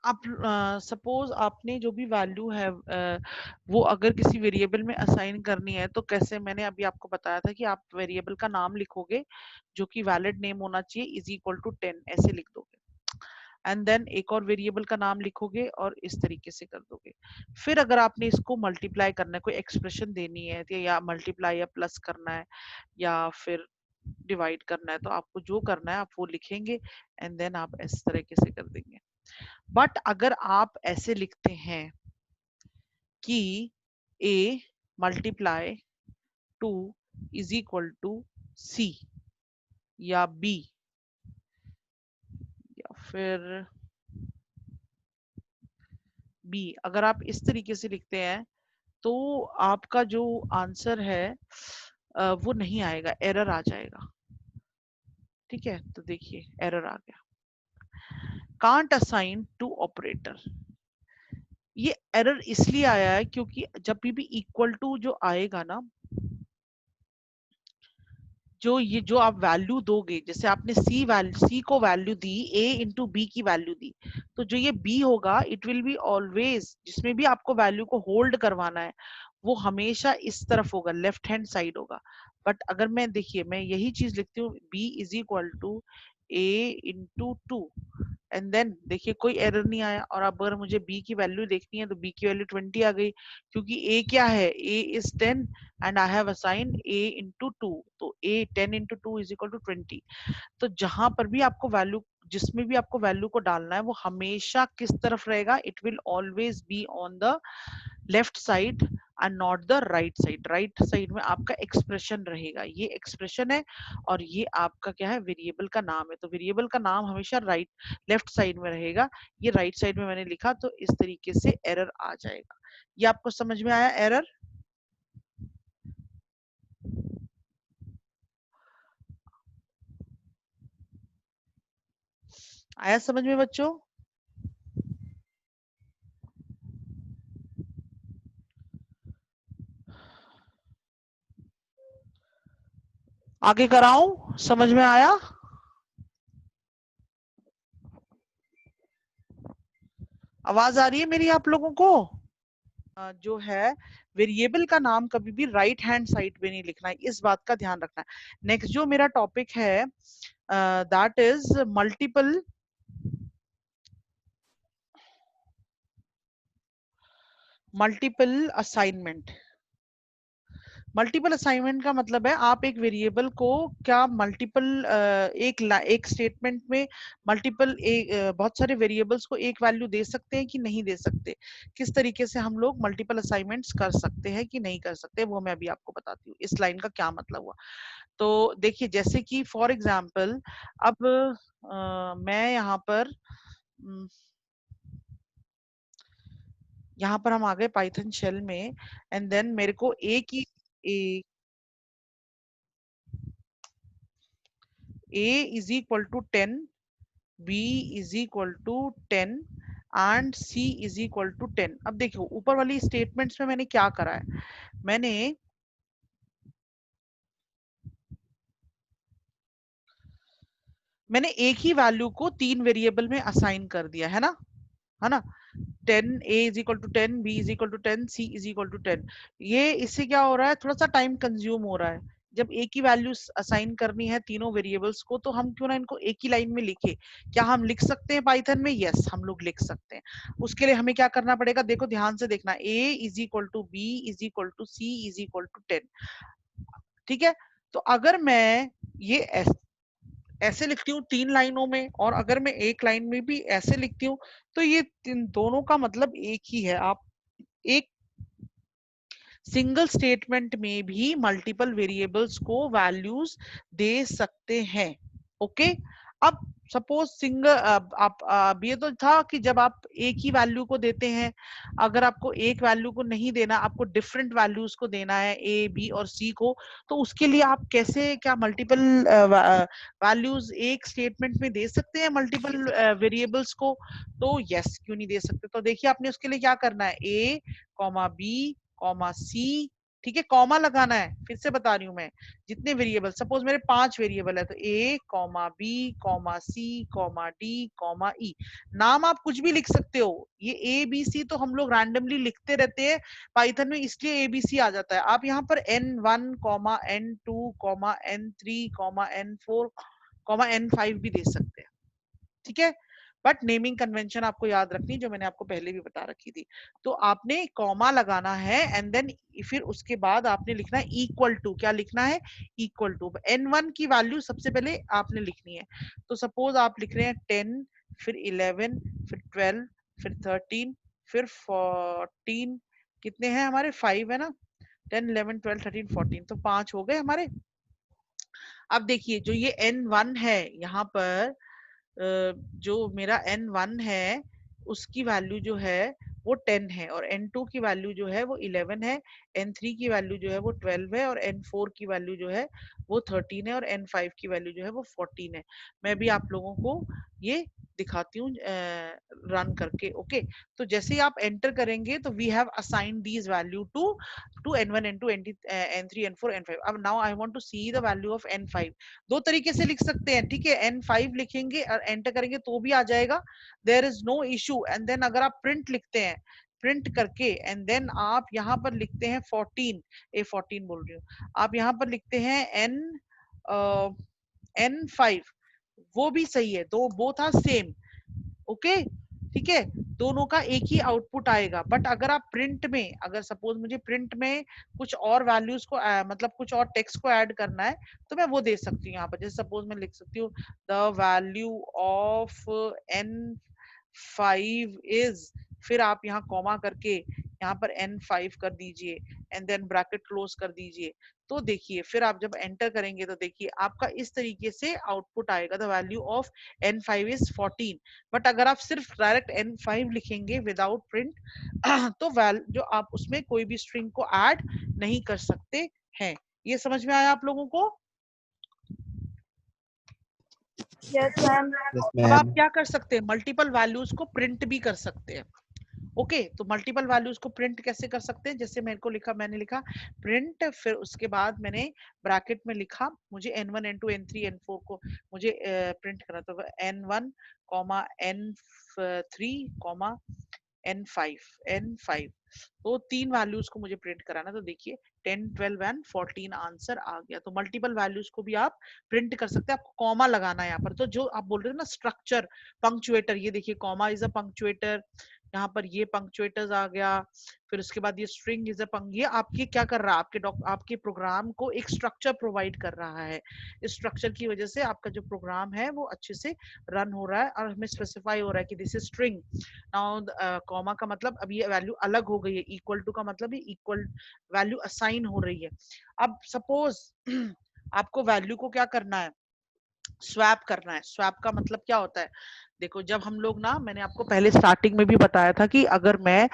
आप सपोज आपने जो भी वैल्यू है वो अगर किसी वेरिएबल में असाइन करनी है तो कैसे, मैंने अभी आपको बताया था कि आप वेरिएबल का नाम लिखोगे जो कि वैलिड नेम होना चाहिए, इज इक्वल टू 10 ऐसे लिख दोगे, एंड देन एक और वेरिएबल का नाम लिखोगे और इस तरीके से कर दोगे। फिर अगर आपने इसको मल्टीप्लाई करना है, कोई एक्सप्रेशन देनी है तो या मल्टीप्लाई या प्लस करना है या फिर डिवाइड करना है, तो आपको जो करना है आप वो लिखेंगे एंड देन आप इस तरीके से कर देंगे। बट अगर आप ऐसे लिखते हैं कि a multiply 2 is equal to c या b या फिर b, अगर आप इस तरीके से लिखते हैं तो आपका जो आंसर है वो नहीं आएगा, एरर आ जाएगा। ठीक है, तो देखिए एरर आ गया, कांट असाइन टू ऑपरेटर। ये एरर इसलिए आया है क्योंकि जब भी इक्वल टू जो आएगा ना, जो ये जो आप वैल्यू दोगे, जैसे आपने सी को वैल्यू दी, a इंटू बी की वैल्यू दी, तो जो ये b होगा इट विल बी ऑलवेज, जिसमें भी आपको वैल्यू को होल्ड करवाना है वो हमेशा इस तरफ होगा, लेफ्ट हैंड साइड होगा। बट अगर मैं देखिए मैं यही चीज लिखती हूँ, b is equal to a into 2 and then देखिए कोई एरर नहीं आया। और अब अगर मुझे b की वैल्यू देखनी है तो b की वैल्यू 20 आ गई, क्योंकि a क्या है, a is 10 and I have assigned a into 2, तो a 10 into 2 is equal to 20। तो जहां पर भी आपको वैल्यू, जिसमें भी आपको वैल्यू को डालना है वो हमेशा किस तरफ रहेगा, it will always be on the left side and not the right side. Right side में आपका एक्सप्रेशन रहेगा, ये एक्सप्रेशन है और ये आपका क्या है, वेरिएबल का नाम है, तो वेरिएबल का नाम हमेशा राइट लेफ्ट साइड में रहेगा। ये राइट साइड में मैंने लिखा तो इस तरीके से एरर आ जाएगा। ये आपको समझ में आया एरर? आया समझ में बच्चों? आगे कराऊं, समझ में आया? आवाज आ रही है मेरी आप लोगों को? जो है वेरिएबल का नाम कभी भी राइट हैंड साइड पे नहीं लिखना है, इस बात का ध्यान रखना है। नेक्स्ट जो मेरा टॉपिक है that is multiple assignment. Multiple assignment का मतलब है आप एक वेरिएबल को क्या मल्टीपल एक स्टेटमेंट में मल्टीपल बहुत सारे वेरिएबल्स को एक वैल्यू दे सकते हैं कि नहीं दे सकते, किस तरीके से हम लोग मल्टीपल असाइनमेंट्स कर सकते हैं कि नहीं कर सकते, वो मैं अभी आपको बताती हूँ इस लाइन का क्या मतलब हुआ। तो देखिए जैसे कि फॉर एग्जाम्पल अब मैं यहाँ पर हम आ गए पाइथन शेल में एंड देन मेरे को एक ही a is equal to 10, b is equal to 10 and c is equal to 10। अब देखो ऊपर वाली स्टेटमेंट्स में मैंने क्या करा है, मैंने मैंने एक ही वैल्यू को तीन वेरिएबल में असाइन कर दिया है ना, है ना। 10 a is equal to 10, b is equal to 10, c is equal to 10। ये इससे क्या हो रहा है, थोड़ा सा टाइम कंज्यूम हो रहा है। जब एक ही वैल्यू असाइन करनी है तीनों वेरिएबल्स को तो हम क्यों ना इनको एक ही लाइन में लिखे। क्या हम लिख सकते हैं पाइथन में? यस, हम लोग लिख सकते हैं। उसके लिए हमें क्या करना पड़ेगा, देखो ध्यान से देखना, a is equal to b is equal to c is equal to 10। ठीक है, तो अगर मैं ये ऐसे लिखती हूँ तीन लाइनों में और अगर मैं एक लाइन में भी ऐसे लिखती हूँ तो ये दोनों का मतलब एक ही है। आप एक सिंगल स्टेटमेंट में भी मल्टीपल वेरिएबल्स को वैल्यूज दे सकते हैं। ओके, अब सपोज सिंगल आप अब ये तो था कि जब आप एक ही वैल्यू को देते हैं, अगर आपको एक वैल्यू को नहीं देना, आपको डिफरेंट वैल्यूज को देना है ए बी और सी को, तो उसके लिए आप कैसे क्या मल्टीपल वैल्यूज एक स्टेटमेंट में दे सकते हैं मल्टीपल वेरिएबल्स को? तो यस, क्यों नहीं दे सकते। तो देखिए आपने उसके लिए क्या करना है, ए कॉमा बी कॉमा सी ठीक है, कॉमा लगाना है, फिर से बता रही हूँ मैं, जितने वेरिएबल, सपोज मेरे 5 वेरिएबल है तो ए comma B comma C comma D comma ई, नाम आप कुछ भी लिख सकते हो, ये ए बी सी तो हम लोग रैंडमली लिखते रहते हैं पाइथन में, इसलिए ए बी सी आ जाता है। आप यहाँ पर n1 comma n2 comma n3 comma n4 comma n5 भी दे सकते हैं, ठीक है, बट नेमिंग कन्वेंशन आपको याद रखनी, जो मैंने आपको पहले भी बता रखी थी। तो आपने कॉमा लगाना है एंड देन फिर उसके बाद आपने लिखना है इक्वल टू, क्या लिखना है, इक्वल टू n1 की वैल्यू सबसे पहले आपने लिखनी है। तो सपोज आप लिख रहे हैं 10, फिर 11, फिर 12, फिर 13, फिर 14, कितने हैं हमारे, 5 है ना, 10 11 12 13 14, तो 5 हो गए हमारे। अब देखिए जो ये n1 है यहाँ पर, जो मेरा n1 है उसकी वैल्यू जो है वो 10 है, और n2 की वैल्यू जो है वो 11 है, n3 की वैल्यू जो है वो 12 है, और n4 की वैल्यू जो है वो 13 है, और n5 की वैल्यू जो है वो 14 है। मैं भी आप लोगों को ये दिखाती हूँ रन करके। ओके, तो जैसे ही आप एंटर करेंगे तो we have assigned these value to n1 n2 n3 n4 n5। अब now I want to see the value of n5। दो तरीके से लिख सकते हैं, ठीक है, n5 लिखेंगे और एंटर करेंगे तो भी आ जाएगा, there is no issue. And then अगर आप प्रिंट लिखते हैं, प्रिंट करके एंड देन आप यहाँ पर लिखते हैं 14, A14 बोल रही हूँ, आप यहाँ पर लिखते हैं n5, वो भी सही है, दो बोथ आर सेम। ओके, ठीक है, दोनों का एक ही आउटपुट आएगा। बट अगर आप प्रिंट में, अगर सपोज मुझे प्रिंट में कुछ और वैल्यूज को मतलब कुछ और टेक्स्ट को ऐड करना है तो मैं वो दे सकती हूँ यहाँ पर। जैसे सपोज मैं लिख सकती हूँ the value of n5 is, फिर आप यहाँ कॉमा करके यहाँ पर n5 कर दीजिए एंड देन ब्रैकेट क्लोज कर दीजिए। तो देखिए फिर आप जब एंटर करेंगे तो देखिए आपका इस तरीके से आउटपुट आएगा, the value of n5 is 14। But अगर आप सिर्फ डायरेक्ट n5 लिखेंगे विदाउट प्रिंट तो जो आप उसमें कोई भी स्ट्रिंग को ऐड नहीं कर सकते हैं। ये समझ में आया आप लोगों को? Yes ma'am. अब आप क्या कर सकते हैं, मल्टीपल वैल्यूज को प्रिंट भी कर सकते हैं। ओके, तो मल्टीपल वैल्यूज को प्रिंट कैसे कर सकते हैं, जैसे मेरे को लिखा, मैंने लिखा प्रिंट, फिर उसके बाद मैंने ब्रैकेट में लिखा, मुझे n1 n2 n3 n4 को मुझे प्रिंट करना, तो n1 n3 n5 तो तीन वैल्यूज को मुझे प्रिंट कराना। तो देखिए 10 12 एंड 14 आंसर आ गया। तो मल्टीपल वैल्यूज को भी आप प्रिंट कर सकते हैं, आपको कॉमा लगाना है यहाँ पर। तो जो आप बोल रहे थे ना स्ट्रक्चर, पंक्चुएटर, ये देखिए कॉमा इज अ पंक्चुएटर, यहाँ पर ये पंक्चुएटर्स आ गया, फिर उसके बाद ये स्ट्रिंग इज अ ये आपके क्या कर रहा है, आपके प्रोग्राम को एक स्ट्रक्चर प्रोवाइड कर रहा है। इस स्ट्रक्चर की वजह से आपका जो प्रोग्राम है वो अच्छे से रन हो रहा है और हमें स्पेसिफाई हो रहा है कि this is string. Now comma का मतलब अब ये वैल्यू अलग हो गई है, इक्वल टू का मतलब ये इक्वल वैल्यू असाइन हो रही है। अब सपोज आपको वैल्यू को क्या करना है, स्वैप करना है। स्वैप का मतलब क्या होता है, देखो जब हम लोग ना, मैंने आपको पहले स्टार्टिंग में भी बताया था कि अगर मैं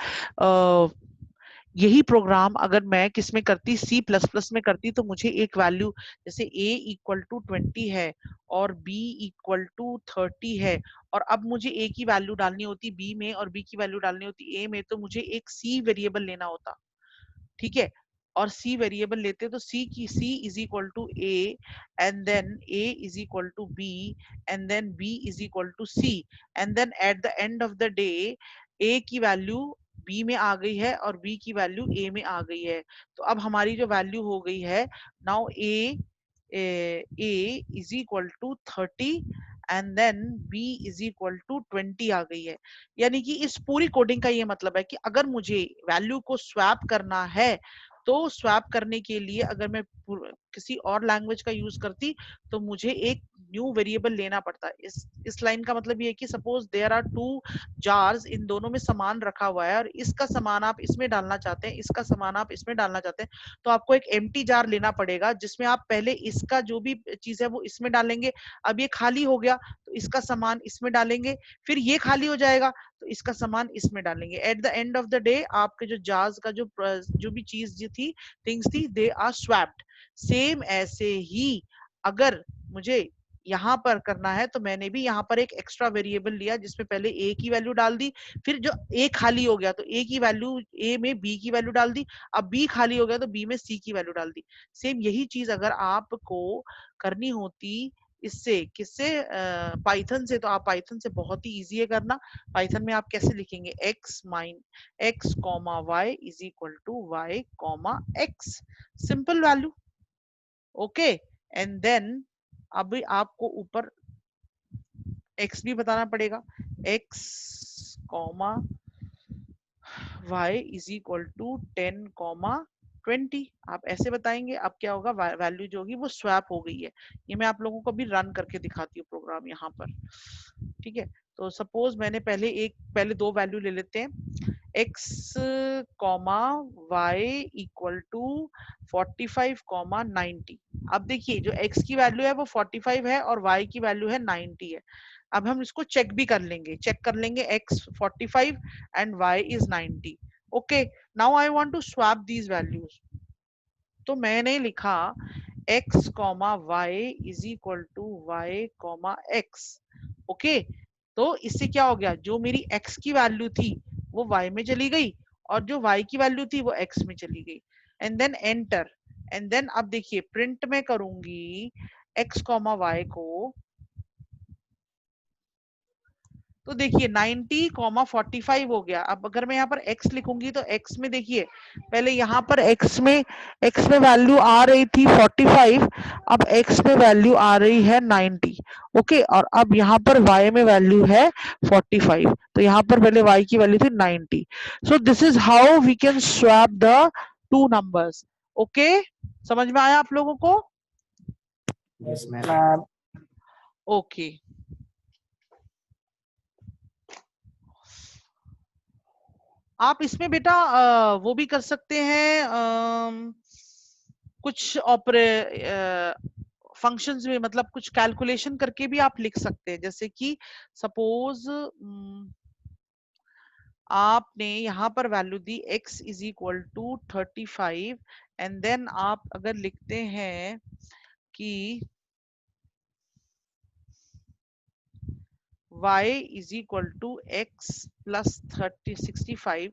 यही प्रोग्राम अगर मैं किस में करती, C++ में करती, तो मुझे एक वैल्यू जैसे a इक्वल टू 20 है और b इक्वल टू 30 है, और अब मुझे a की वैल्यू डालनी होती b में और b की वैल्यू डालनी होती a में, तो मुझे एक c वेरिएबल लेना होता, ठीक है, और c वेरिएबल लेते तो c is equal to a and then a is equal to b and then b is equal to c and then at the end of the day a की value b में आ गई है और b की value a में आ गई है। तो अब हमारी जो वैल्यू हो गई है now a is equal to 30 and then b is equal to 20 आ गई है। यानी कि इस पूरी कोडिंग का ये मतलब है कि अगर मुझे वैल्यू को स्वैप करना है तो स्वैप करने के लिए अगर मैं किसी और लैंग्वेज का यूज करती तो मुझे एक न्यू वेरिएबल लेना पड़ता है। इस लाइन का मतलब ये है कि suppose there are two jars, इन दोनों में सामान रखा हुआ है और इसका सामान आप इसमें डालना चाहते हैं, इसका सामान आप इसमें डालना चाहते हैं, तो आपको एक एम्प्टी जार लेना पड़ेगा जिसमें आप पहले इसका जो भी चीज है वो इसमें डालेंगे। अब ये खाली हो गया तो इसका सामान इसमें डालेंगे, फिर ये खाली हो जाएगा तो इसका सामान इसमें डालेंगे। Eight the end of the day आपके जो जार्स का जो भी चीज थी, थिंग्स थी, दे आर स्वैप्ड। सेम ऐसे ही अगर मुझे यहाँ पर करना है तो मैंने भी यहाँ पर एक एक्स्ट्रा वेरिएबल लिया जिसमें पहले ए की वैल्यू डाल दी, फिर जो ए खाली हो गया तो ए की वैल्यू ए में बी की वैल्यू डाल दी, अब बी खाली हो गया तो बी में सी की वैल्यू डाल दी। सेम यही चीज अगर आपको करनी होती इससे किससे पाइथन से, तो आप पाइथन से बहुत ही इजी है करना। पाइथन में आप कैसे लिखेंगे x comma Y is equal to Y comma X, simple value. Okay, and then अभी आपको ऊपर x भी बताना पड़ेगा, x comma y is equal to 10 comma 20। आप ऐसे बताएंगे, अब क्या होगा, वैल्यू जो होगी वो स्वैप हो गई है। ये मैं आप लोगों को भी रन करके दिखाती हूँ प्रोग्राम यहाँ पर, ठीक है। तो सपोज मैंने पहले दो वैल्यू ले लेते हैं, x comma Y equal to 45 comma 90। अब देखिए जो x की वैल्यू है वो 45 है और y की वैल्यू है 90 है। अब हम इसको चेक भी कर लेंगे, x 45 and y is 90। Okay, now I want to swap these values. तो मैंने लिखा x comma Y is equal to Y comma X. Okay, तो इससे क्या हो गया, जो मेरी x की वैल्यू थी वो y में चली गई और जो y की वैल्यू थी वो x में चली गई। And then enter, and then अब देखिए प्रिंट में करूंगी x कॉमा वाई को, तो देखिए 90 कॉमा 45 हो गया। अब अगर मैं यहाँ पर x लिखूंगी तो x में देखिए पहले यहाँ पर x में वैल्यू आ रही थी 45, अब x में वैल्यू आ रही है 90। ओके, और अब यहाँ पर y में वैल्यू है 45, तो यहाँ पर पहले y की वैल्यू थी 90। So this is how we can swap the two numbers. Okay, समझ में आया आप लोगों को? Yes ma'am. ओके, आप इसमें बेटा वो भी कर सकते हैं, कुछ ऑपरे फंक्शंस में, मतलब कुछ कैलकुलेशन करके भी आप लिख सकते हैं। जैसे कि सपोज आपने यहाँ पर वैल्यू दी x is equal to 35, and then आप अगर लिखते हैं कि y is equal to x plus 65,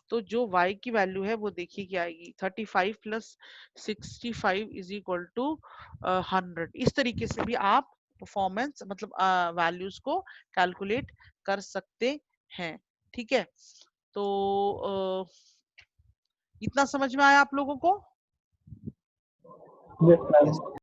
तो जो y की वैल्यू है वो देखिए क्या आएगी, 35 प्लस 65 इज इक्वल टू 100। इस तरीके से भी आप परफॉर्मेंस मतलब वैल्यूज को कैलकुलेट कर सकते हैं, ठीक है। तो इतना समझ में आया आप लोगों को? Yes ma'am.